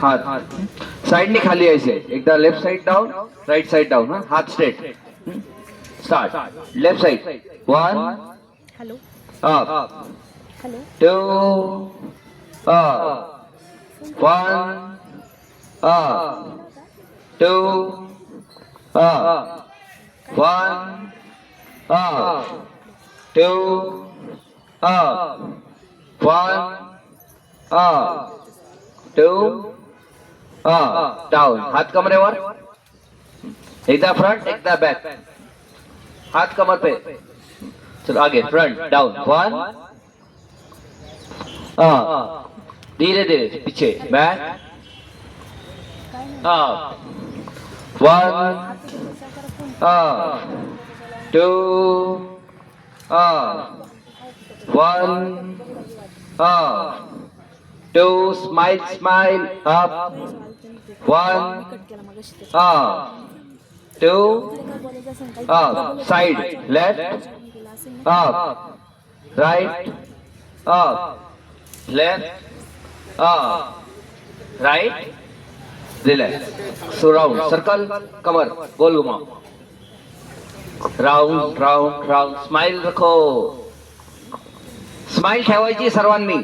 हाथ साइड ने खाली ऐसे एकदा left side down right side down हाँ हाथ straight start left side 1 hello up hello 2 up 1 up 2 up 1 up 2 up 1 up 2 up down हाथ कमरेवर एकदा फ्रंट एकदा बैक हाथ कमर पे चलो आगे फ्रंट डाउन 1 धीरे धीरे पीछे back up 1 up 2 up 1 up 2 smile up 1 up 2 up side left up right up left up right relax so round circle कमर गोल घुमाओ राउंड राउंड राउंड स्माइल रखो स्माइल ठेवायची सर्वांनी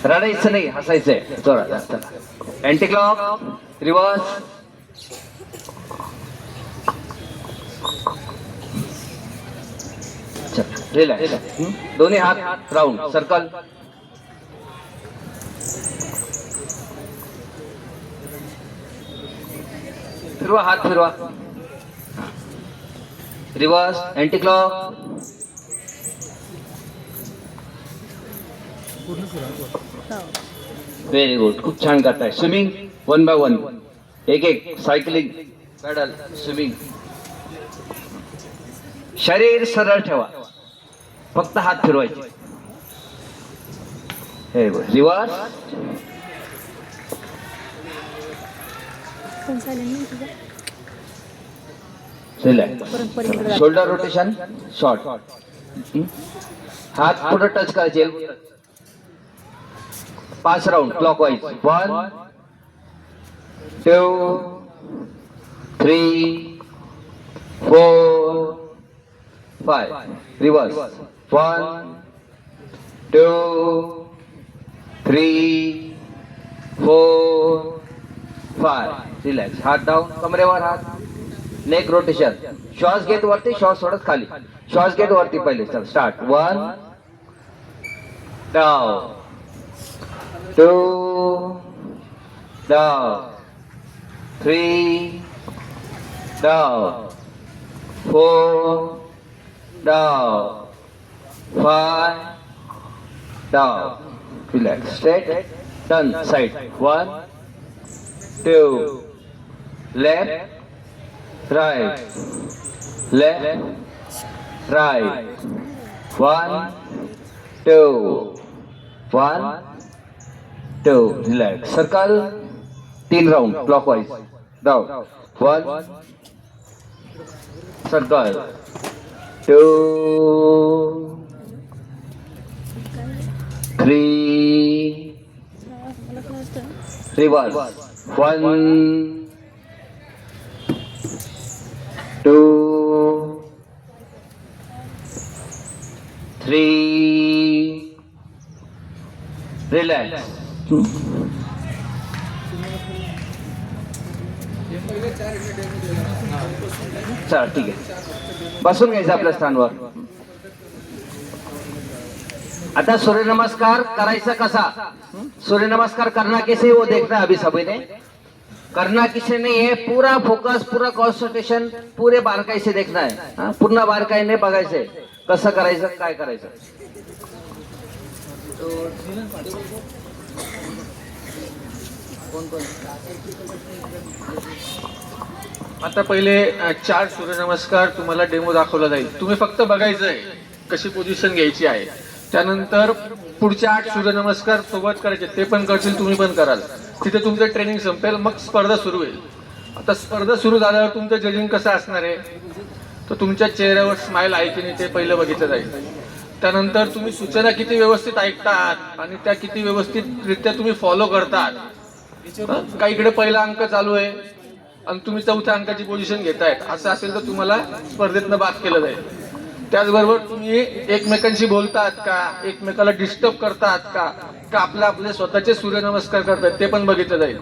रडायचं नाही हसायचंय जोरात अँटी क्लॉक रिवर्स रिलॅक्स दोन्ही हात राउंड सर्कल फिरवा हात फिरवा reverse anti clock very good खूप छान करताय स्विमिंग 1 by 1 एक एक सायकलिंग पॅडल स्विमिंग शरीर सरळ ठेवा फक्त हात फिरवायचे हे reverse relax shoulder rotation short हात पुढे टच करायचे 5 राउंड क्लॉकवाइज 1 2 3 4 5 रिवर्स 1 2 3 4 5 रिलॅक्स हात डाऊन कमरेवर हात नेक रोटेशन श्वास घेत वरती श्वास सोडत खाली श्वास घेत वरती पहिले चल start 1 down 2 down 3 down 4 down 5 down relax straight turn side 1 2 left right left right 1 2 1 2 relax circle 3 round clockwise down 1 circle 2 3 reverse 1 2 3 relax चला ठीक आहे बसून घ्यायचं आपल्या स्थानवर आता सूर्य नमस्कार करायचा कसा सूर्य नमस्कार करना कैसे वो देखना अभी सभी ने करना किसी नहीं है पूरा फोकस पूरा कॉन्सन्ट्रेशन पूरे बारकाई से देखना है हाँ पूर्ण बारकाई ने बघायचंय कसं करायचं काय करायचं आता पहिले 4 सूर्यनमस्कार तुम्हाला डेमो दाखवला जाईल तुम्ही फक्त बघायचंय कशी पोझिशन घ्यायची आहे त्यानंतर पुढचे 8 सूर्यनमस्कार सोबत करायचे ते पण करतील तुम्ही पण कराल तिथे तुमचं ट्रेनिंग संपेल मग स्पर्धा सुरू होईल आता स्पर्धा सुरू झाल्यावर तुमचं जजिंग कसं असणार आहे तर तुमच्या चेहऱ्यावर स्माइल आहे की नाही ते पहिलं बघितलं जाईल त्यानंतर तुम्ही सूचना किती व्यवस्थित ऐकतात आणि त्या किती व्यवस्थितरित्या तुम्ही फॉलो करतात. काही इकडे पहिला अंक चालू आहे आणि तुम्ही चौथ्या अंकाची पोझिशन घेतायत असं असेल तर तुम्हाला स्पर्धेतनं बाद केलं जाईल. त्याचबरोबर तुम्ही एकमेकांशी बोलतात का, एकमेकाला डिस्टर्ब करतात का, का आपले स्वतःचे सूर्यनमस्कार करतात ते पण बघितलं जाईल.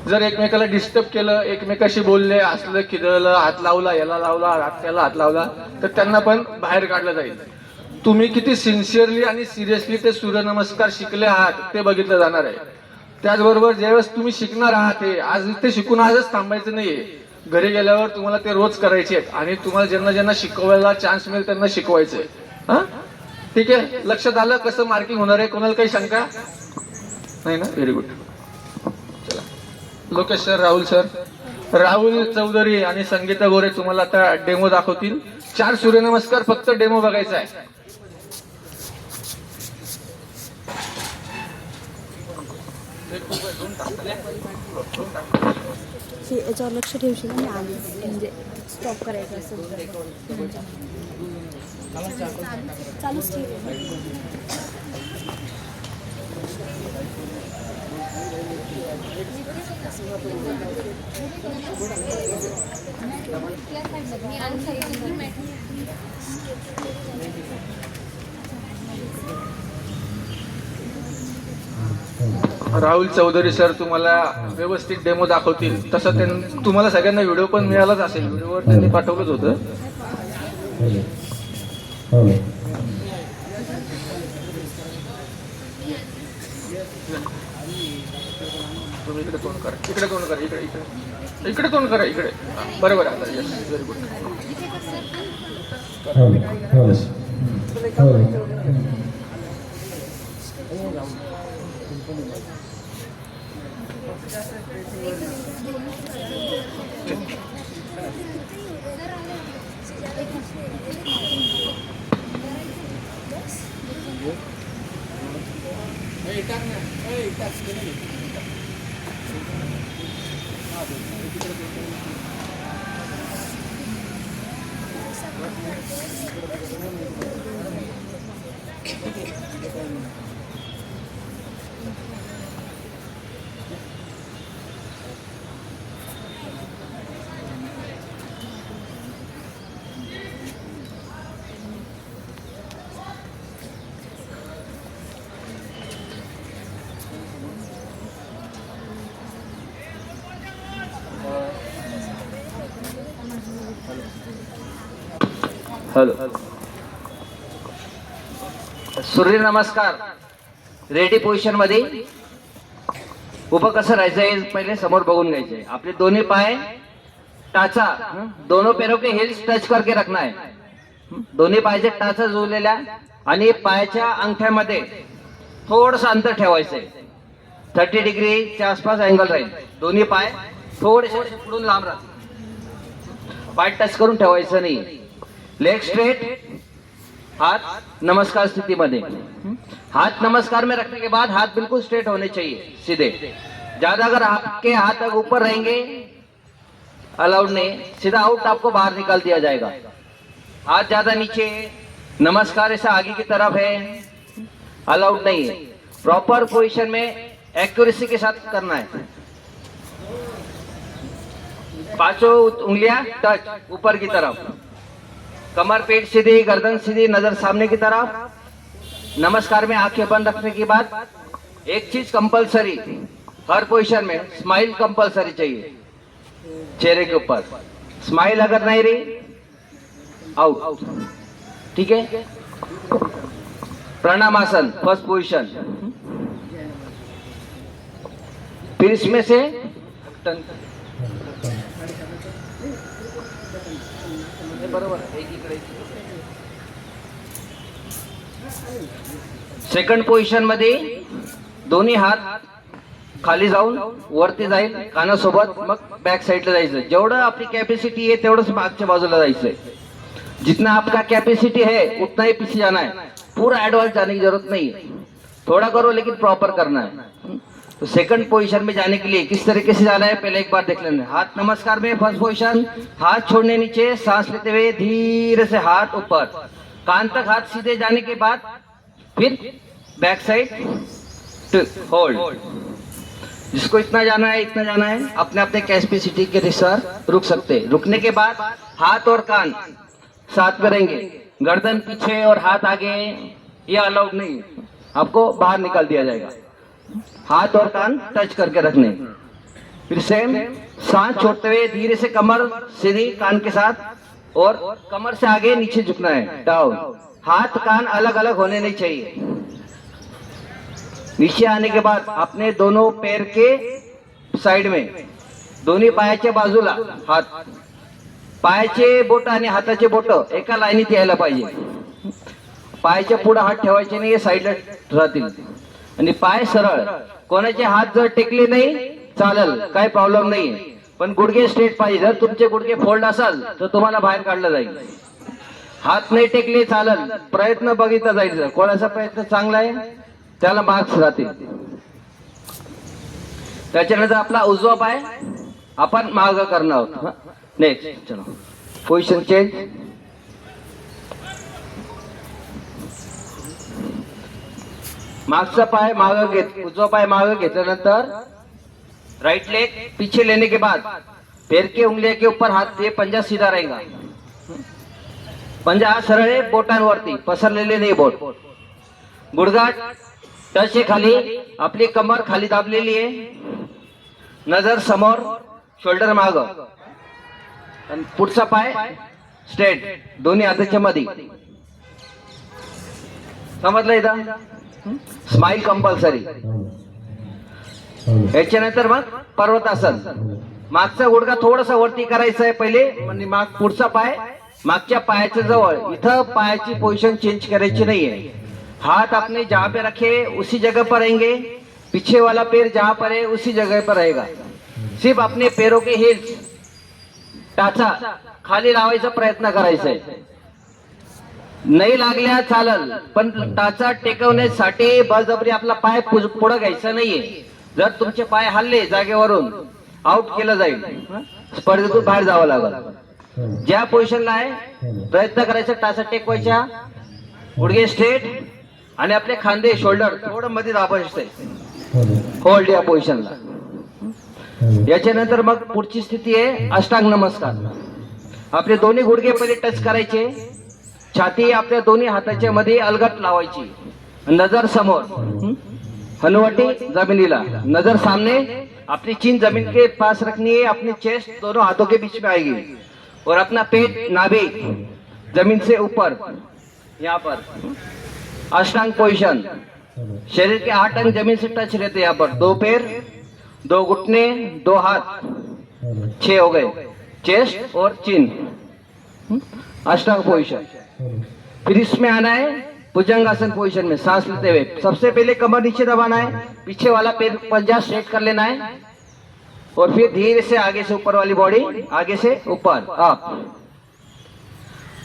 जर एकमेकाला डिस्टर्ब केलं, एकमेकाशी बोलले, हसलं, खिदळलं, हात लावला, याला लावला, त्याला हात लावला, तर त्यांना पण बाहेर काढलं जाईल. तुम्ही किती सिन्सिअरली आणि सिरियसली ते सूर्यनमस्कार शिकले आहात ते बघितलं जाणार आहे. त्याचबरोबर ज्यावेळेस तुम्ही शिकणार आहात हे आज इथे शिकून आजच थांबायचं नाहीये, घरी गेल्यावर तुम्हाला ते रोज करायचे आहेत आणि तुम्हाला ज्यांना ज्यांना शिकवायला चान्स मिळेल त्यांना शिकवायचंय. हा ठीक आहे, लक्षात आलं कसं मार्किंग होणार आहे? कोणाला काही शंका नाही ना? Very good. चला लोकेश सर, राहुल सर, राहुल चौधरी आणि संगीता गोरे तुम्हाला आता डेमो दाखवतील. 4 सूर्यनमस्कार फक्त डेमो बघायचा आहे. याच्यावर लक्ष ठेवशील ना, मी आली म्हणजे स्टॉप करायचं असेल चालूच राहुल चौधरी सर तुम्हाला व्यवस्थित डेमो दाखवतील. तसं तुम्हाला सगळ्यांना व्हिडिओ पण मिळालाच असेल, व्हिडिओवर त्यांनी पाठवलंच होतं. तुम्ही इकडे तोंड करा, इकडे तोंड करा, इकडे इकडे इकडे तोंड करा, इकडे. बरोबर आहे. Very good. हॅलो. सूर्यनमस्कार रेडी पोझिशन मध्ये उभं कसं राहायचंय पहिले समोर बघून घ्यायचंय. आपले दोन्ही पाय टाचा, दोनों पैरों के हिल्स टच करके रखना है. दोन्ही पायाचे टाचा जुळलेल्या आणि पायाच्या अंगठ्यामध्ये थोडंसं अंतर ठेवायचंय. 30 डिग्रीच्या आसपास अँगल राहील. दोन्ही पाय थोडेसे पुढून लांब राहतील. पाय टच करून ठेवायचं नाही. लेग स्ट्रेट, हाथ नमस्कार स्थिति में. हाथ नमस्कार में रखने के बाद हाथ बिल्कुल स्ट्रेट होने चाहिए, सीधे. ज्यादा अगर आपके हाथ तक ऊपर रहेंगे अलाउड नहीं, सीधा आउट, आपको बाहर निकाल दिया जाएगा. हाथ ज्यादा नीचे, नमस्कार ऐसा आगे की तरफ है, अलाउड नहीं है. प्रॉपर पोजीशन में एक्यूरेसी के साथ करना है. 5 उंगलियां टच ऊपर की तरफ. कमर पेट सीधी, गर्दन सीधी, नजर सामने की तरफ. नमस्कार में आंखें बंद रखने के बाद एक चीज कंपलसरी, हर पोजीशन में स्माइल कंपलसरी चाहिए. चेहरे के ऊपर स्माइल अगर नहीं रही आउट. ठीक है. Pranamasana first position. फिर इसमें से बरोबर सेकंड पोझिशन मध्ये दोन्ही हात खाली जाऊन वरती जाईल कानासोबत. मग बॅक साइडला जायचं. जेवढं आपली कॅपॅसिटी आहे तेवढंच मागच्या बाजूला जायचंय. जितना आपका कैपेसिटी है उतना ही पीछे जाना है. पूरा एडवांस जाने की जरूरत नहीं है. थोड़ा करो लेकिन प्रॉपर करना है. तो सेकंड पोजीशन में जाने के लिए किस तरीके से जाना है पहले एक बार देख लेना. हाथ नमस्कार में फर्स्ट पोजीशन, हाथ छोड़ने नीचे, सांस लेते हुए धीरे से हाथ ऊपर. कान तक हाथ सीधे जाने के बाद फिर बैक साइड होल्ड। जिसको इतना जाना है इतना जाना है, अपने अपने कैपेसिटी के अनुसार रुक सकते हैं। रुकने के बाद हाथ और कान साथ में रहेंगे, गर्दन पीछे और हाथ आगे ये अलाउड नहीं, आपको बाहर निकाल दिया जाएगा। हाथ और कान टच करके रखने। फिर सेम सांस छोड़ते हुए धीरे से कमर सीधी कान के साथ, और कमर से आगे नीचे झुकना है, डाउन। हाथ कान अलग अलग होने नहीं चाहिए। नीचे आने के बाद अपने दोनों पैर के साइड में, दोन्ही पायाच्या बाजूला हात, पायाचे बोट आणि हाताचे बोट एका लाईनीत यायला पाहिजे। पायाच्या पुढे हात ठेवायचे नाही, साईडला राहतील आणि पाय सरळ। कोणाचे हात जर टेकले नाही चालेल, काही प्रॉब्लेम नाही, पण गुडघे स्ट्रेट पाहिजे। जर तुमचे गुडघे फोल्ड असाल तर तुम्हाला बाहेर काढलं जाईल। हात नाही टेकले चालेल, प्रयत्न बघितला जाईल। कोणाचा प्रयत्न चांगला आहे त्याला मार्क्स राहतील। त्याच्यानंतर आपला उजवा पाय आपण माग करणार आहोत। नेक्स्ट चलो पोझिशन चेंज। मागचा पाय माग घेत, उजवा पाय माग घेतल्यानंतर राइट लेग पीछे लेने के बाद पैर के उंगलियों के ऊपर हाथ दिए, पंजा सीधा रहेगा। पंजा हा सरळ आहे, बोटांवरती पसरलेले नाही बोट। गुडघा टच आहे खाली, आपली कमर खाली दाबलेली आहे, नजर समोर, शोल्डर माग, आणि पुढचा पाय स्ट्रेट, दोन्ही हाताच्या मध्ये। समजलं इथं? Smile compulsory. याच्यानंतर मग पर्वतासन। मागचा गुडघा थोडासा वरती करायचा आहे पहिले, म्हणजे माग पुढचा पाय मागच्या पायाच्या जवळ। इथं पायाची पोझिशन चेंज करायची नाहीये। हाथ अपने जहाँ पे रखे उसी जगह पर रहेंगे, पीछे वाला पैर जहाँ पर है उसी जगह पर रहेगा। सिर्फ अपने पैरों के हिल्स टाचा खाली लावायचा प्रयत्न करायचा आहे। नाही लागल्या चालल, पण टाचा टेकवण्यासाठी बळजबरी आपला पाय पुढे घ्यायचा नाहीये। जर तुमचे पाय हल्ले जागेवरून आउट केलं जाईल, स्पर्धेतून बाहेर जावं लागेल। ज्या पोझिशनला आहे प्रयत्न करायचा टाचा टेकवायच्या, गुडघे स्ट्रेट आणि आपले खांदे शोल्डर थोडं मध्ये दाबायचे, होल्ड या पोझिशनला। याच्यानंतर मग पुढची स्थिती आहे अष्टांग नमस्कार। आपले दोन्ही गुडघे पहिले टच करायचे, छाती आपल्या दोन्ही हाताच्या मध्ये अलगट लावायची, नजर समोर, हनुवटी जमीनीला, नजर सामने, अपनी चिन जमीन के पास रखनी है, अपनी चेस्ट दोनों हाथों के बीच में आएगी, और अपना पेट नाभि जमीन से ऊपर यहाँ पर। अष्टांग पोजीशन, शरीर के 8 अंग जमीन से टच रहते हैं यहाँ पर। 2 पैर, 2 घुटने, 2 हाथ, 6 हो गए, चेस्ट और चिन। अष्टांग पोजीशन। फिर इसमें आना है भुजंगासन पोजीशन में, सांस लेते हुए सबसे पहले कमर नीचे दबाना है, पीछे वाला पैर पंजा स्ट्रेट कर लेना है, और फिर धीरे से आगे से ऊपर वाली बॉडी आगे से ऊपर अप।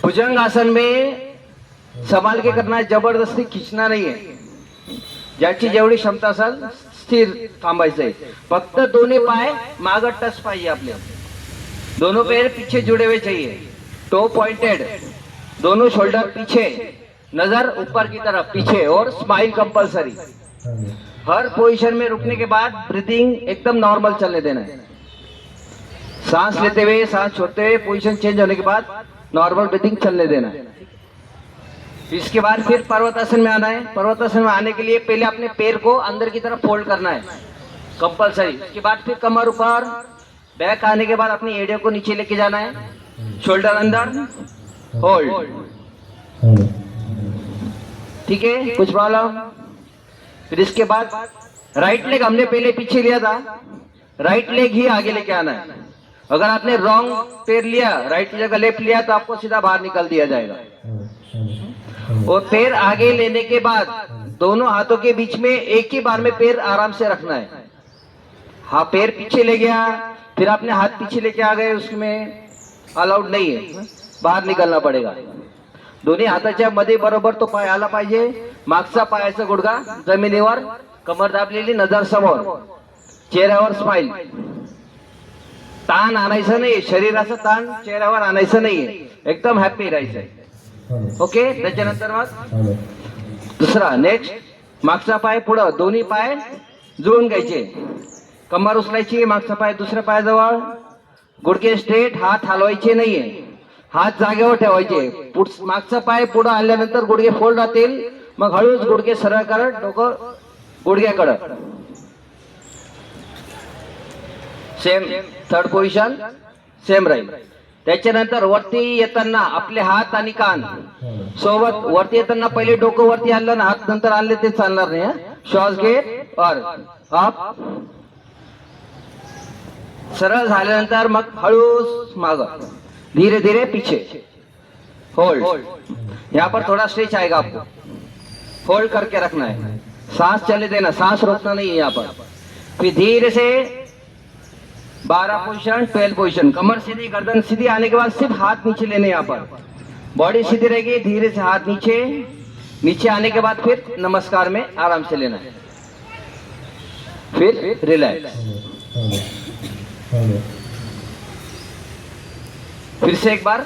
भुजंगासन में संभाल के करना है, जबरदस्ती खींचना नहीं है। ज्याची जेवढी क्षमता असेल स्थिर थांबायचंय। फक्त दोन्ही पाय मागे टच पाहिजे आपले, दोनों पैर पीछे जुड़े हुए चाहिए, टो पॉइंटेड, दोनों शोल्डर पीछे, नजर ऊपर की तरफ पीछे, और स्माइल कंपल्सरी। हर पोजीशन में रुकने के बाद ब्रीथिंग एकदम नॉर्मल चलने देना है। सांस लेते हुए सांस छोड़ते हुए पोजीशन चेंज होने के बाद नॉर्मल ब्रीथिंग चलने देना है। इसके बाद फिर पर्वतासन में आना है। पर्वतासन में आने के लिए पहले अपने पैर को अंदर की तरफ फोल्ड करना है कंपल्सरी। उसके बाद फिर कमर ऊपर, बैक आने के बाद अपनी एड़ियों को नीचे लेके जाना है, शोल्डर अंदर, होल्ड। ठीक है, कुछ प्रॉब्लम? फिर इसके बाद राइट लेग हमने पहले पीछे लिया था, राइट लेग ही आगे लेके आना है। अगर आपने रॉन्ग पैर लिया, राइट की जगह लेफ्ट लिया, तो आपको सीधा बाहर निकाल दिया जाएगा। और पैर आगे लेने के बाद दोनों हाथों के बीच में एक ही बार में पैर आराम से रखना है। हाँ, पैर पीछे ले गया, फिर आपने हाथ पीछे लेके आ गए, उसमें अलाउड नहीं है, बाहर निकलना पड़ेगा। दोन्ही हाताच्या मध्ये बरोबर तो पाय आला पाहिजे। मागचा पायाचा गुडघा जमिनीवर, कमर दाबलेली, नजर समोर, चेहऱ्यावर स्माइल। ताण आणायचं नाही, शरीराचा ताण चेहऱ्यावर आणायचं नाहीये, एकदम हॅप्पी राहायचंय। ओके. त्याच्यानंतर मग दुसरा नेक्स्ट, मागचा पाय पुढं, दोन्ही पाय जुळून घ्यायचे, कंबर उचलायची, मागचा पाय दुसऱ्या पायाजवळ, गुडघे स्ट्रेट, हात हलवायचे नाहीये, हात जागेवर ठेवायचे. मागचा पाय पुढं आणल्यानंतर गुडघे फोल्ड राहतील, मग हळूच गुडघे सरळ करत डोकं गुडघ्याकडं. सेम थर्ड पोझिशन सेम राहील. त्याच्यानंतर वरती येताना आपले हात आणि कान सोबत, वरती येताना पहिले डोकं वरती आणलं ना, हात नंतर आणले ते चालणार नाही. श्वास घे और अप, सरळ झाल्यानंतर मग हळूच माग, धीरे धीरे पीछे, होल्ड. यहाँ पर थोड़ा स्ट्रेच आएगा आपको, होल्ड करके रखना है, सांस चले देना, सांस रोकना नहीं है यहाँ पर. फिर धीरे से 12 पोजीशन, 12 पोजीशन, कमर सीधी, गर्दन सीधी आने के बाद सिर्फ हाथ नीचे लेने. यहाँ पर बॉडी सीधी रहेगी, धीरे से हाथ नीचे, नीचे आने के बाद फिर नमस्कार में आराम से लेना है, फिर रिलैक्स. फिर से एक बार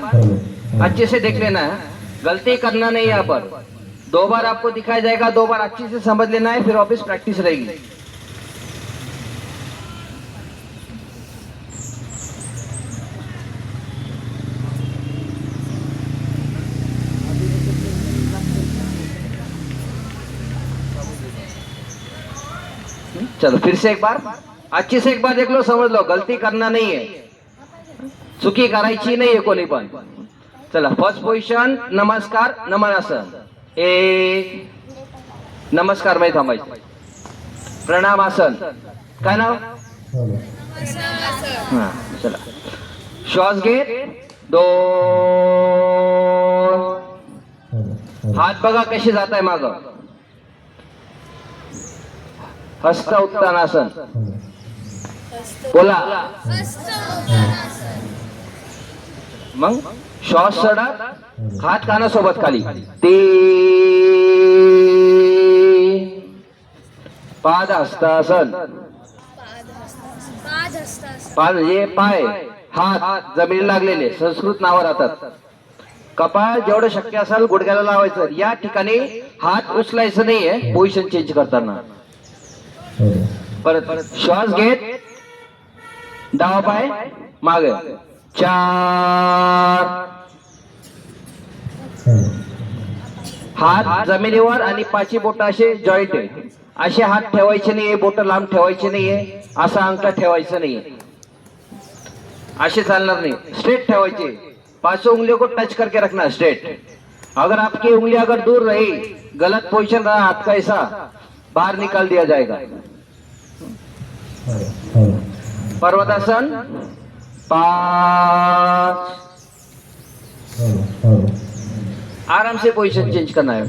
अच्छे से देख लेना है, गलती करना नहीं. यहाँ पर 2 बार आपको दिखाया जाएगा, 2 बार अच्छे से समझ लेना है, फिर वापस प्रैक्टिस रहेगी. चलो फिर से एक बार अच्छे से एक बार देख लो, समझ लो, गलती करना नाही आहे, चुकी करायची नाही आहे कोणी पण. चला फर्स्ट पोझिशन नमस्कार नमनासन, एक नमस्कार मध्ये थांबायचं, प्रणामासन, काय नाव, हा चला. श्वास घे, 2, हात बघा कसे जात आहे माग, हस्त उत्तानासन, बोला मग श्वास सोडा, हात कानासोबत खाली, 3 पादहस्तासन, पाद म्हणजे पाय, हात जमिनीला लागलेले, संस्कृत नावं राहतात. कपाळ जेवढं शक्य असेल गुडघ्याला लावायचं, या ठिकाणी हात उचलायचं नाहीये पोझिशन चेंज करताना. परत श्वास घेत, डावा पाय मागे, 4 हात जमिनीवर आणि पाची बोट असे जॉईंट आहे, असे हात ठेवायचे नाहीये, बोट लांब ठेवायचे नाहीये, असा अंगठा ठेवायचा नाहीये, असे चालणार नाही, स्ट्रेट ठेवायचे. 5 उंगलियों को टच करके रखना स्ट्रेट. अगर आपकी उंगली अगर दूर रही, गलत पोजीशन रहा हाथ का, ऐसा बाहर निकाल दिया जाएगा. पर्वतासन 5, आराम से पोजीशन चेंज करना है,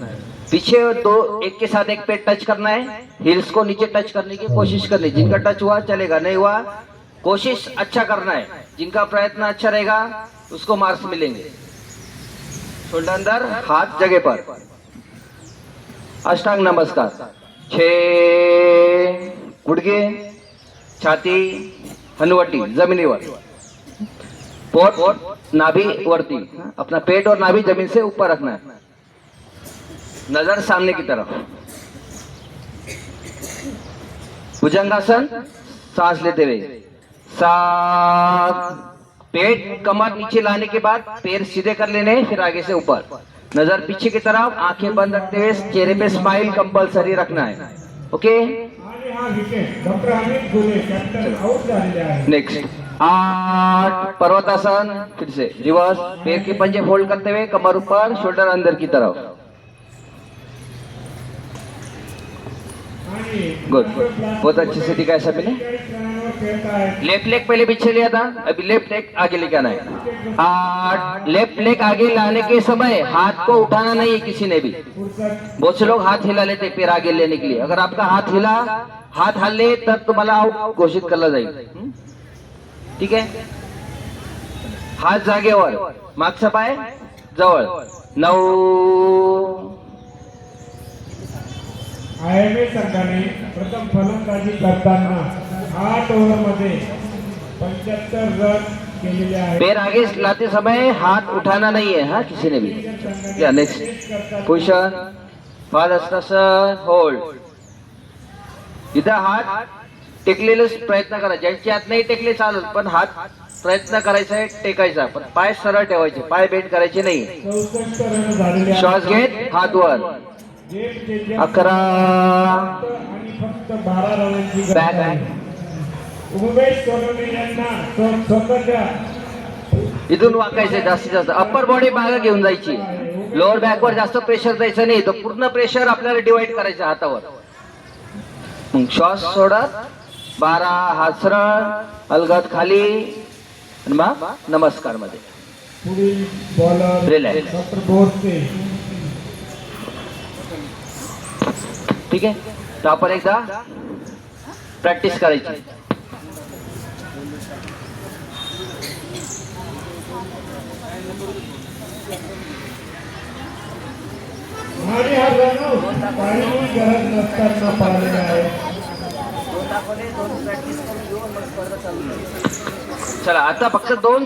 पीछे 2 एक के साथ एक पे टच करना है, हिल्स को नीचे टच करने की कोशिश करनी, जिनका टच हुआ चलेगा, नहीं हुआ कोशिश अच्छा करना है, जिनका प्रयत्न अच्छा रहेगा उसको मार्क्स मिलेंगे. शोल्डर अंदर, हाथ जगह पर, अष्टांग नमस्कार, 6 गुडघे, छाती, हनुवटी जमिनीवर, पोट नाभि वरती, अपना पेट और नाभि जमीन से ऊपर रखना है, नजर सामने की तरफ. भुजंगासन, सांस लेते हुए, 7, पेट कमर नीचे लाने के बाद पैर सीधे कर लेने, फिर आगे से ऊपर, नजर पीछे की तरफ, आंखें बंद रखते हुए चेहरे पे स्माइल कंपल्सरी रखना है. ओके. नेक्स्ट 8 पर्वतासन, फिर से रिवर्स, पैर के पंजे फोल्ड करते हुए कमर ऊपर, शोल्डर अंदर की तरफ. गुड, बहुत अच्छे से दिखाया सभी ने. लेफ्ट लेग पहले पीछे लिया था, अभी लेफ्ट लेग आगे लेके आना है. 8 लेफ्ट लेग आगे लाने के समय हाथ को उठाना नहीं है किसी ने भी. बहुत से लोग हाथ हिला लेते पैर आगे लेने के लिए, अगर आपका हाथ हिला, हाथ हल्ले तब तुम्हाला आउट घोषित केला जाईल. ठीक आहे. हात जागेवर, मागचा पाय जवळ. 9 IMA संघाने प्रथम फलंदाजी करताना 8 ओव्हरमध्ये 75 रन केलेले आहे. पैर आगे लाते समय हाथ उठाना नहीं है, हाँ किसी ने भी. या नेक्स्ट पोजिशन, फादर होल्ड. इथं हात टेकलेलेच प्रयत्न करा. ज्यांचे हात नाही टेकले चालत, पण हात प्रयत्न करायचा आहे टेकायचा, पण पाय सरळ ठेवायचे, पाय बेंड करायचे नाही. 64 रन झालेले आहेत. श्वास घेत हात वर. गेम चेंजर 11 आणि फक्त 12 रनांची गरज बॅक आहे. आहे. उमेश सोनवणे यांना स्वतःच्या इथून वाकायचं जास्तीत जास्त. अप्पर बॉडी मागे घेऊन जायची, लोअर बॅक वर जास्त प्रेशर द्यायचं नाही. तर पूर्ण प्रेशर आपल्याला डिवाइड करायचं हातावर. मग श्वास सोडत 12 हात सरळ, अलगद खाली, आणि मग नमस्कार मध्ये. पुढील बॉलर Relax. डॉक्टर बोरसे. ठीक आहे. तर आपण एकदा प्रॅक्टिस करायची. आणि हा रन काही गरज नसताना पाहिलेला आहे. चला आता फक्त 2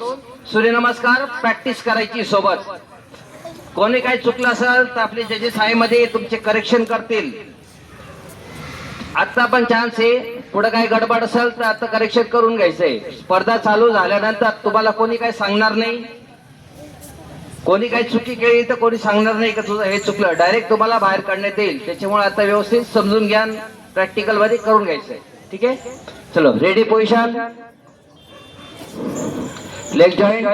सूर्यनमस्कार प्रॅक्टिस करायची सोबत. कोणी काही चुकलं असेल तर आपले जजेस मध्ये तुमचे करेक्शन करतील. आता पण चान्स आहे. पुढे काही गडबड असेल तर आता करेक्शन करून घ्यायचंय. स्पर्धा चालू झाल्यानंतर तुम्हाला कोणी काही सांगणार नाही. कोणी काही चुकी केली तर कोणी सांगणार नाही की तुझं हे चुकलं. डायरेक्ट तुम्हाला बाहेर काढण्यात येईल. त्याच्यामुळे आता व्यवस्थित समजून घ्या, प्रॅक्टिकल मध्ये करून घ्यायचंय. ठीक आहे. चलो रेडी पोझिशन, लेग जॉईंट,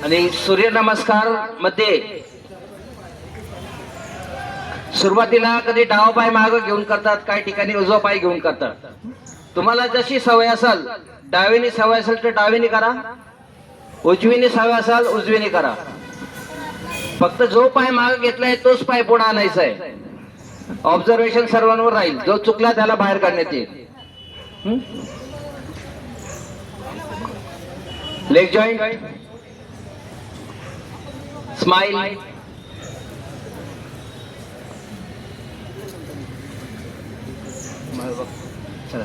आणि सूर्यनमस्कार मध्ये सुरुवातीला कधी डावा पाय मागे घेऊन करतात, काही ठिकाणी उजवा पाय घेऊन करतात. तुम्हाला जशी सवय असेल, डावीने सवय असेल तर डावीने करा, उजवीने सवय असेल उजवीने करा. फक्त जो पाय मागे घेतलाय तोच पाय पुढे आणायचा आहे. ऑब्झर्वेशन सर्वांवर राहील. जो चुकला त्याला बाहेर काढण्यात येईल. लेग जॉईंट, स्माइल, चला.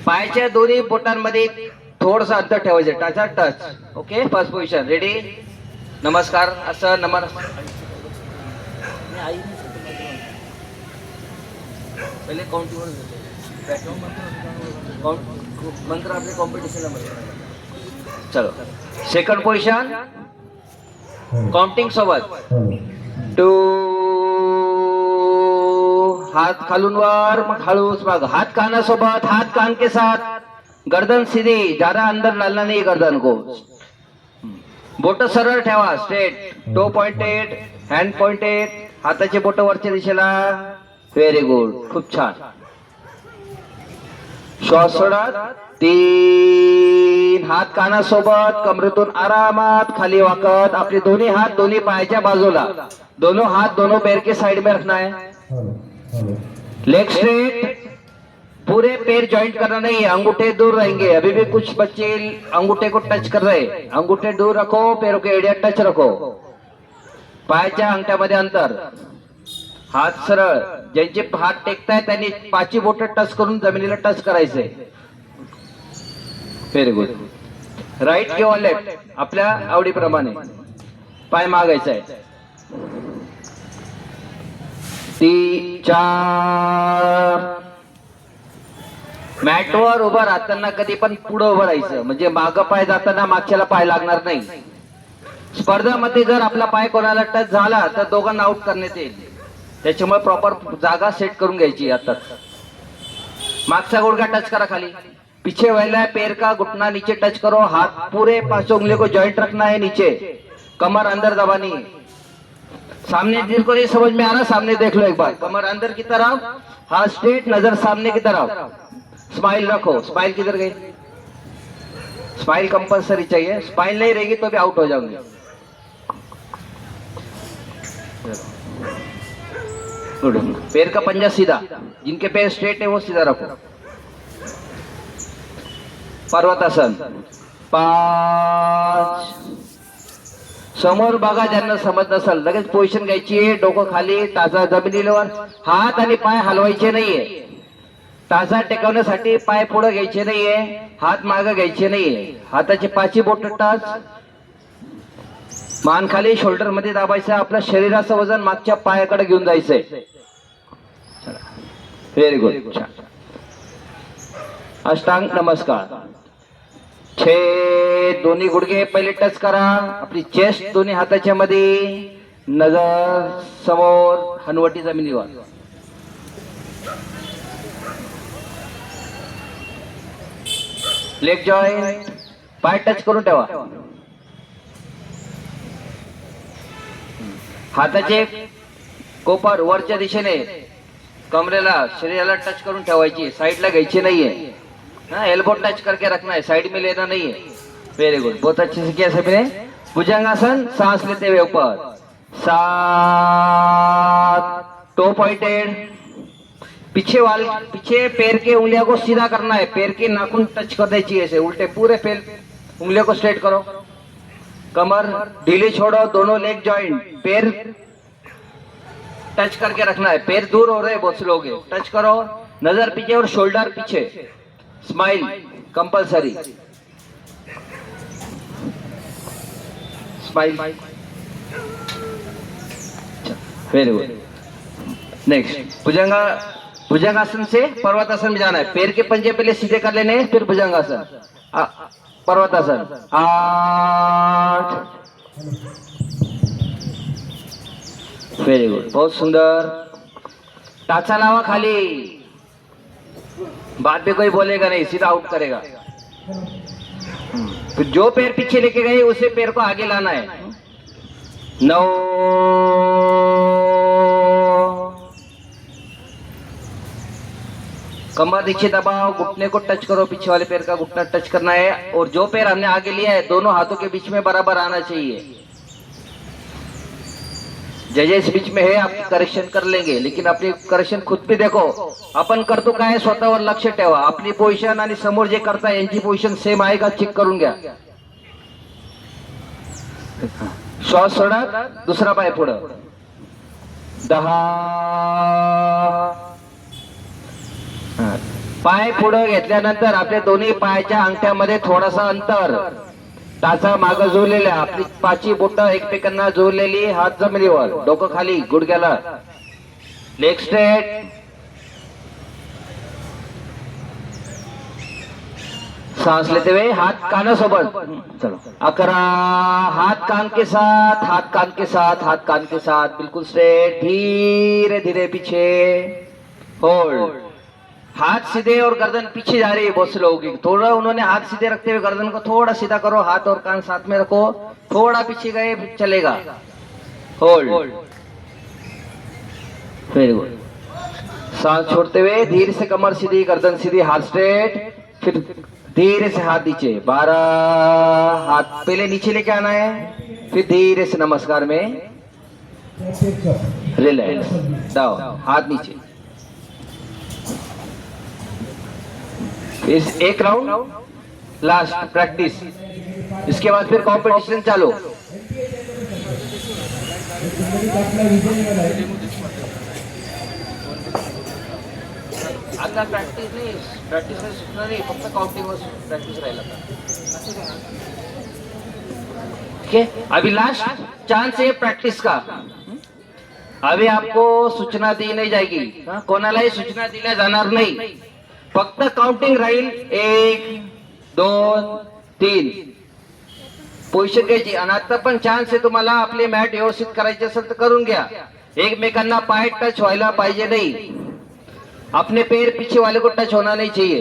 पायाच्या दोन्ही बोटांमध्ये थोडस अंतर ठेवायचं. Touch touch. Okay. First position ready. नमस्कार असं नमस्कार. पहिले काउंटिंग मंत्र आपले कॉम्पिटिशनला. चलो सेकंड पोझिशन काउंटिंग सोबत. 2 हाथ खालून वर, मग हळूच माग. हाथ कानासोबत, हाथ कान के साथ, गर्दन सीधी, ज्यादा अंदर डालना नहीं गर्दन को. बोट सरळ ठेवा, straight. Toe pointed, hand pointed, हाताचे बोट वरच्या दिशेला. व्हेरी गुड, खूप छान. श्वास सोडत 3 हात कानासोबत, कमरेतून आरामात खाली वाकत. आपले दोन्ही हात दोन्ही पायाच्या बाजूला, दोनों हाथ दोनों पैर के साइड में रखना है. लेग स्ट्रेट, पूरे पैर जॉइंट करना नहीं है. अंगूठे दूर रहेंगे. अभी भी कुछ बच्चे अंगूठे को टच कर रहे हैं. अंगूठे दूर रखो, पैरों के एरिया टच रखो. पायाच्या अंगठ्यामध्ये अंतर. हात सरळ. ज्यांचे हात टेकताय त्यांनी पाची बोट टच करून जमिनीला टच करायचे. Very good. राईट किंवा लेफ्ट आपल्या आवडीप्रमाणे. पाय मागायचा आहे. 3 4. मॅटवर उभं राहताना कधी पण पुढे उभं राहायचं, म्हणजे माग पाय जाताना मागच्याला पाय लागणार नाही. स्पर्धामध्ये जर आपला पाय कोणाला टच झाला तर दोघांना आउट करण्यात येईल. त्याच्यामुळे प्रॉपर जागा सेट करून घ्यायची. आता मागचा गुडघा टच करा खाली. पीछे वाला है पैर का घुटना नीचे टच करो. हाथ पूरे 5 उंगली को जॉइंट रखना है नीचे. कमर अंदर दबानी है. सामने जिनको नहीं समझ में आ रहा सामने देख लो एक बार. कमर अंदर की तरफ, हाथ स्ट्रेट, नजर सामने की तरफ. स्माइल रखो. स्माइल किधर गई? स्माइल कंपल्सरी चाहिए. स्माइल नहीं रहेगी तो भी आउट हो जाओगे. गुड। पैर का पंजा सीधा, जिनके पैर स्ट्रेट है वो सीधा रखो। पर्वतासन 5। समोर बघा, ज्यांना समज नसेल लगेच पोझिशन घ्यायची आहे, डोकं खाली, टाचा जमिनीवर, हात आणि पाय हलवायचे नाहीये। टाचा टेकवण्यासाठी पाय पुढे घ्यायचे नाहीये, हात मागे घ्यायचे नाहीये, हाताची पाची बोट टच, मान खाली, शोल्डर मध्ये दाबायचं, आपल्या शरीराचं वजन मागच्या पायाकडे घेऊन जायचंय। व्हेरी गुड, छान। अष्टांग नमस्कार 6, दोन्ही गुडघे पहिले टच करा, आपली चेस्ट दोन्ही हाताच्या मध्ये, नजर समोर, हनवटी जमिनीवर। लेग जॉईंट, पाय टच करून ठेवा, हाताचे कोपर वरच्या दिशेने कमरेला, शरीराला टच करून ठेवायची, साइडला घ्यायची नाहीये। हाँ, एल्बो टच करके रखना है, साइड में लेना नहीं है। वेरी गुड, बहुत अच्छे से किया सभी ने। भुजंगासन, सांस लेते हुए ऊपर, 7, टो पॉइंटेड, पीछे पैर के उंगलियों को सीधा करना है, पैर के नाखून टच कर देची ऐसे उल्टे, पूरे पैर उंगलियों को स्ट्रेट करो, कमर ढीली छोड़ो, दोनों लेग जॉइंट, पैर टच करके रखना है, पैर दूर हो रहे बहुत से लोग हैं, टच करो, नजर पीछे और शोल्डर पीछे, smile compulsory, smile. Very good. Next bhujangasana से पर्वतासन में जाना है, पैर के पंजे पहले सीधे कर लेने हैं, फिर भुजंगासन, पर्वतासन। 8। वेरी गुड, बहुत सुंदर। टाचा लावा खाली, बाद में कोई बोलेगा नहीं, सीधा आउट करेगा। फिर जो पैर पीछे लेके गए उसे पैर को आगे लाना है। 9। कमर नीचे दबाओ, घुटने को टच करो, पीछे वाले पैर का घुटना टच करना है, और जो पैर हमने आगे लिया है दोनों हाथों के बीच में बराबर आना चाहिए। जजेस बीच में है, आप करेक्शन कर लेंगे, लेकिन अपनी करेक्शन खुद भी देखो, आपण करतो काय स्वतःवर लक्ष ठेवा, आपली पोझिशन आणि समोर जे करताय यांची पोझिशन सेम आहे का चेक करून घ्या। श्वास सोडा, दुसरा पाय पुढं, 10। पाय पुढं घेतल्यानंतर आपल्या दोन्ही पायाच्या अंगठ्यामध्ये थोडासा अंतर, टाचा मागं जोडलेला, आपली पाची बोट एकमेकांना जोडलेली, हात जमिनीवर, डोकं खाली, गुडघ्याला, लेग स्ट्रेट, सांस लेते हुए हाथ कानासोबत, चलो 11। हाथ कान के साथ, हाथ कान के साथ, हाथ कान के साथ, बिल्कुल स्ट्रेट, धीरे धीरे पीछे, होल्ड, हाथ सीधे और गर्दन पीछे जा रही है बहुत से लोगों की, थोड़ा उन्होंने हाथ सीधे रखते हुए गर्दन को थोड़ा सीधा करो, हाथ और कान साथ में रखो, थोड़ा पीछे गए चलेगा, होल्ड, वेरी गुड। सांस छोड़ते हुए धीरे से कमर सीधी, गर्दन सीधी, हाथ स्ट्रेट, फिर धीरे से हाथ नीचे, 12। हाथ पहले नीचे लेके आना है, फिर धीरे से नमस्कार में रिलैक्स, दाओ हाथ नीचे। इस एक राउंड लास्ट प्रैक्टिस, इसके बाद फिर कंपटीशन चालू। आता प्रॅक्टिस नाही, प्रॅक्टिस मध्ये सुटणार नाही, फक्त काउंटिंग वर प्रॅक्टिस राहिला। ठीक है, अभी लास्ट चांस है प्रैक्टिस का। अभी आपको सूचना दी नहीं जाएगी, कोणालाही सूचना दिल्या जाणार नाही, फक्त काउंटिंग राहील, 1, 2, 3 पोझिशन घ्यायची। आणि आता पण चान्स आहे तुम्हाला, आपली मॅट व्यवस्थित करायची असेल तर करून घ्या, एकमेकांना पाय टच व्हायला पाहिजे नाही, अपने पैर पीछे वाले को टच होना नहीं चाहिए।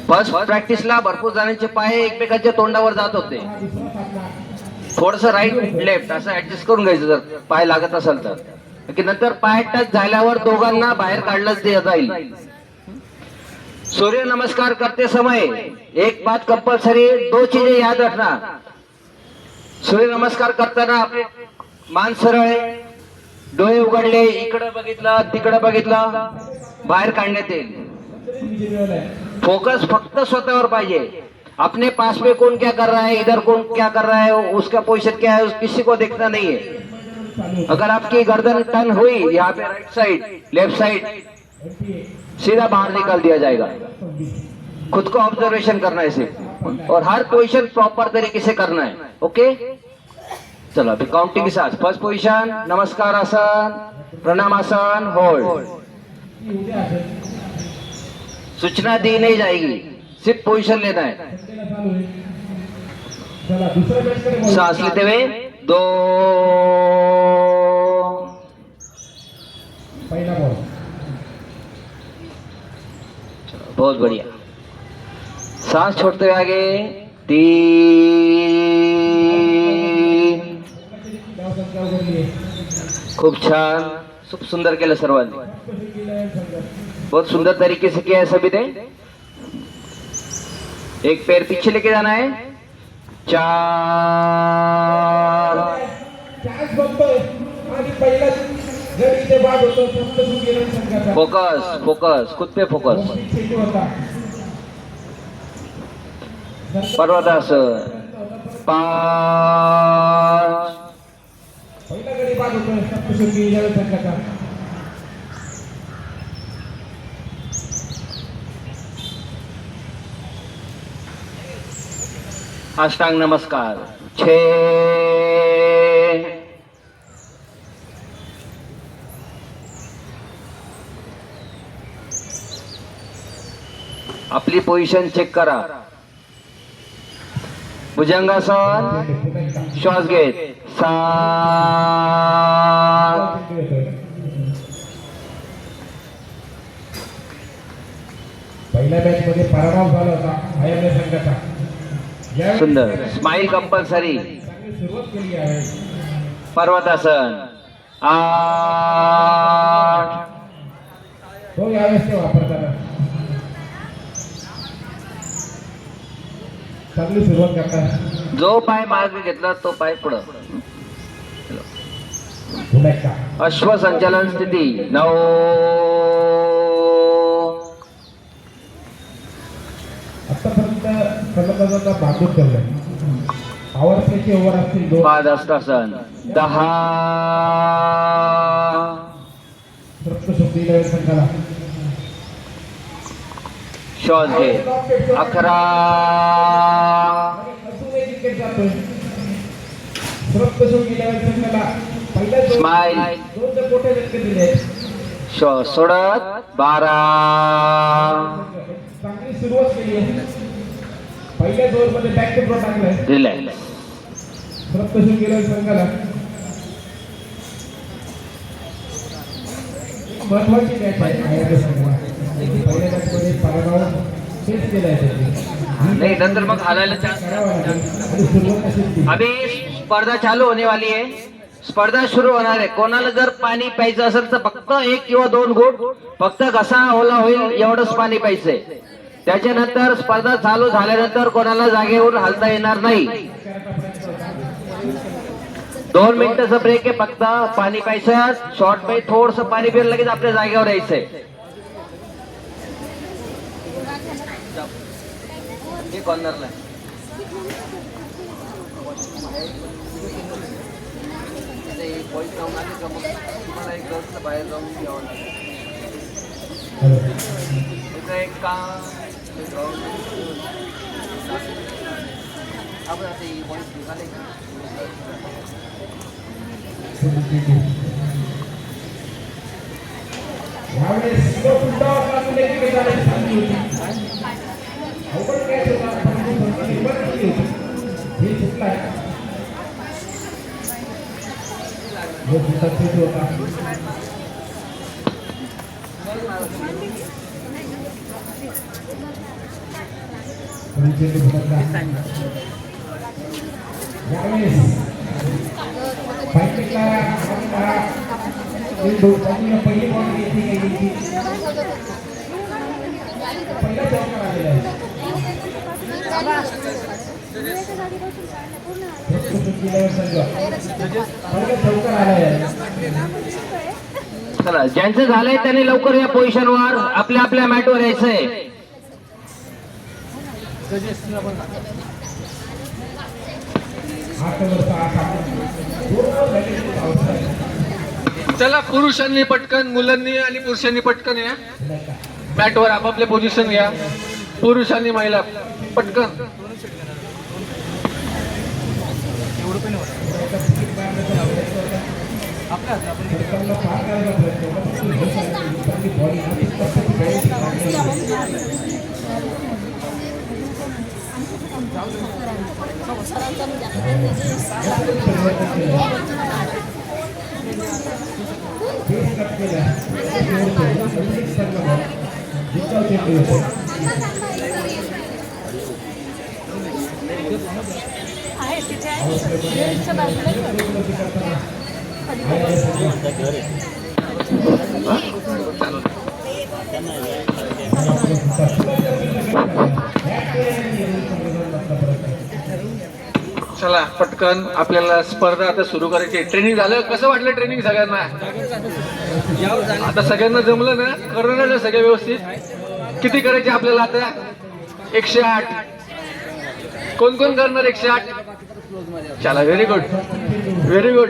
फर्स्ट प्रॅक्टिसला भरपूर जणांचे पाय एकमेकांच्या तोंडावर जात होते, थोडस राईट लेफ्ट असं ऍडजस्ट करून घ्यायचं जर पाय लागत असेल तर, की नंतर पाय टच झाल्यावर दोघांना बाहेर काढलंच दिलं जाईल। सूर्य नमस्कार करते समय एक बात कंपल्सरी, 2 चीजें याद रखना। सूर्य नमस्कार करताना आपले मान सरळ आहे, डोळे उघडले, इकडे बघितलं तिकडे बघितलं, बाहेर काढण्यात येईल. फोकस फक्त स्वतःवर पाहिजे. अपने पास में कौन क्या कर रहा है, इधर कौन क्या कर रहा है, उसका पोजीशन क्या है, किसी को देखना नहीं है. अगर आपकी गर्दन टर्न हुई यहाँ पे राइट साइड लेफ्ट साइड, सीधा बाहर निकाल दिया जाएगा. खुद को ऑब्जर्वेशन करना है सिर्फ, और हर पोजीशन प्रॉपर तरीके से करना है. ओके, चलो अभी काउंटिंग के साथ. फर्स्ट पोजीशन नमस्कार आसन, प्रणाम आसन, होल्ड. सूचना दी नहीं जाएगी, सिर्फ पोजीशन लेना है. चला दुसऱ्या बॅचकडे बोला. सांस लेते हुए 2, पहिला बॉल. बहुत बढ़िया. सांस छोड़ते हुए आगे 3. धाव संख्या उघडली. खूप छान, खूप सुंदर केलं सर्वांनी. बहुत सुंदर तरीके से किया है सभी ने. एक पैर पीछे लेके जाना है. 4. चान्स बघतोय आणि पहिला जर इथे बाद होतो सप्तशृंगी संघाचा. फोकस फोकस, खुद पे फोकस. चेंडू होता. पर्वतासन 5. पहिला गडी बाद होतोय सप्तशृंगी संघाचा. अष्टांग नमस्कार 6. आपली पोझिशन चेक करा. भुजंगासन, श्वास घेत 7. पहिल्या मॅच मध्ये पराभव झाला होता आयएमए संघाचा. यावेळी सुंदर. Smile compulsory. चांगली सुरुवात केली आहे. पर्वतासन 8. तो यावेळेस ते वापरताना चांगली सुरुवात करतात. जो पाय मार्ग घेतला तो पाय पुढं. पुन्हा एकदा अश्वसंचालन स्थिती 9. आतापर्यंत फलंदाजांना बांधून ठेवलंय. पॉवर प्लेचे ओव्हर असतील 2. पादहस्तासन 10. सप्तशृंगी नवीन संघाला श्वास घे 11. अजूनही क्रिकेट जातोय. सप्तशृंगी नवीन संघाला पहिल्या Smile. 2 कोटे झटके दिले. श्वास सोडत 12. चांगली सुरुवात केली आहे. पहिल्या ओव्हरमध्ये बॅक टू ड्रॉ टाकलाय रिलॅक्स. सप्तशृंगी नवीन संघाला. महत्वाची मॅच आहे आयएमए संघाला. पहिल्या मॅचमध्ये पराभव फेस केला आहे त्यांनी. नहीं, नंतर मग हालायला चान्स. करावा लागेल आणि सुरुवात अशीच केली. अभी स्पर्धा चालू होने वाली है. स्पर्धा सुरू होणार आहे. कोणाला जर पाणी प्यायचं असेल तर फक्त 1 किंवा 2 घोट, फक्त घसा ओला होईल एवढंच पाणी प्यायचंय. त्याच्यानंतर स्पर्धा चालू झाल्यानंतर कोणाला जागेवरून हलता येणार नाही. 2 मिनिटाचा ब्रेक आहे. फक्त पाणी प्यायचं. शॉर्ट मध्ये थोडस पाणी पिऊन लगेच आपल्या जागेवर यायचंय. कॉर्नरला तुम्हाला एक दिवस बाहेर जाऊन घ्यावं लागेल. इथं एक का आपण आता ही पॉईंट निघाले. यावेळेस तो पुढचा वाटला की क्रिकेट झाली चांगली होती. अवघड कॅच होता पण ती भरपूर हिंमत केली होती. हे चुकलाय. जो सुद्धा होता. यावेळेस फायटिंगला पहिली बॉल येथे गेली. पहिला चौकार आलेला आहे. संघ पहिला चौकार आला आहे. चला, ज्यांचं झालंय त्यांनी लवकर या पोझिशनवर आपल्या आपल्या मॅटवर यायचंय. 8 नंबर 6 चला, पुरुषांनी पटकन, मुलांनी आणि पुरुषांनी पटकन या मॅटवर आपापले पोझिशन घ्या. पुरुषांनी महिला पटकन. चला पटकन, आपल्याला स्पर्धा आता सुरू करायची. ट्रेनिंग झालं? कसं वाटलं ट्रेनिंग सगळ्यांना? आता सगळ्यांना जमलं ना? करणार ना सगळे व्यवस्थित? किती करायचे आपल्याला आता? 108. कोण कोण करणार 108? चला, व्हेरी गुड, व्हेरी गुड.